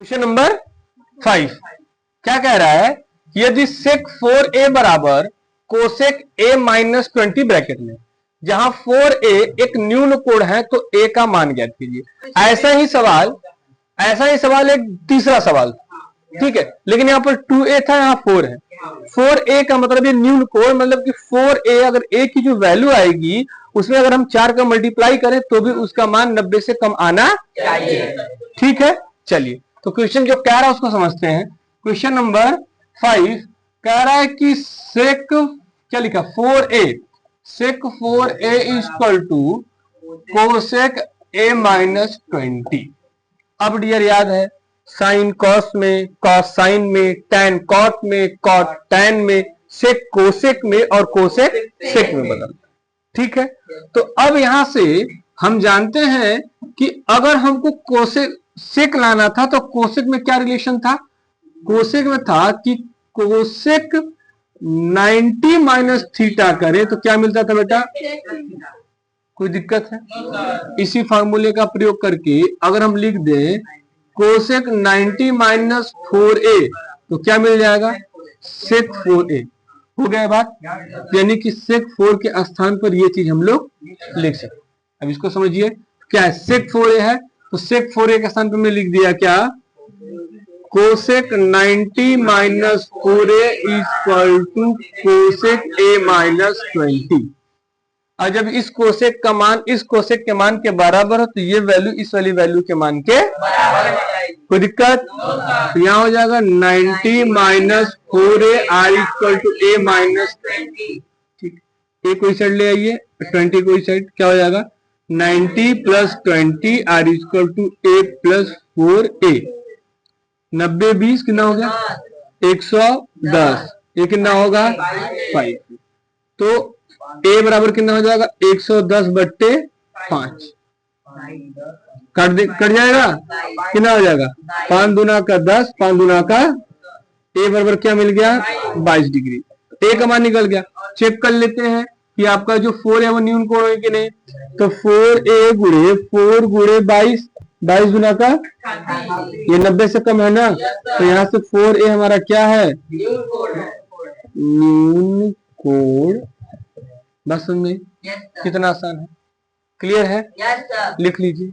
Question number 5 क्या कह रहा है कि यदि sec 4a बराबर कोसेक a माइनस 20 ब्रैकेट में, जहां 4a एक न्यून कोण है तो a का मान ज्ञात कीजिए। ऐसा ही सवाल एक तीसरा सवाल, ठीक है, लेकिन यहाँ पर 2a था, यहाँ 4 है। 4a का मतलब ये न्यून कोण, मतलब कि 4a अगर a की जो वैल्यू आएगी उसमें अगर हम 4 का मल्टीप्लाई करें तो भी उसका मान 90 से कम आना चाहिए। ठीक है, चलिए तो क्वेश्चन जो कह रहा है उसको समझते हैं। क्वेश्चन नंबर 5 कह रहा है कि सेक, क्या लिखा, 4a, sec 4a equal to cosec a minus 20। अब डियर याद है, साइन कॉस में, कॉस साइन में, टैन कॉट में, कॉट टैन में, सेक कोसेक में और कोसेक सेक में बदलता है। ठीक है, तो अब यहां से हम जानते हैं कि अगर हमको कोसेक सेक लाना था तो कोसेक में क्या रिलेशन था? कोसेक में था कि कोसेक 90 माइनस थीटा करे तो क्या मिलता था बेटा? कोई दिक्कत है? इसी फार्मूले का प्रयोग करके अगर हम लिख दें कोसेक 90 माइनस 4a तो क्या मिल जाएगा? सेक 4a। हो गया बात, यानी कि सेक 4 के स्थान पर ये चीज हम लोग लिख सकते। अब इसको समझिए, क्या है? सेक 4a है तो सेक 4a के स्थान पर हमने लिख दिया क्या? Cosec 90 minus 4a equal to cosec a minus 20। और जब इस कोसेक का मान इस कोसेक के मान के बराबर हो तो ये वैल्यू इस वाली वैल्यू के मान के बराबर। कोई दिक्कत? तो यहाँ हो जाएगा 90 minus 4a are equal to a minus 20। ठीक, a को इस साइड ले आइए, 20 को इस साइड, क्या हो जाएगा? 90 plus 20 are equal to a plus 4a। 90 20 कितना हो गया? 110। ये कितना होगा? 5। तो a बराबर कितना हो जाएगा? 110 बट्टे 5। कट जाएगा, कितना हो जाएगा? 5 दूना का 10, 5 दूना का, a बराबर क्या मिल गया? 22 डिग्री। a का मान निकल गया। चेक कर लेते हैं कि आपका जो 4 है वो न्यून कोण है कि नहीं। तो 4a गुणे 4 गुणे 22, 22 गुना का, ये 90 से कम है ना, तो यहाँ से 4a हमारा क्या है? न्यून कोण। बस समझ में, कितना आसान है, क्लियर है? लिख लीजिए।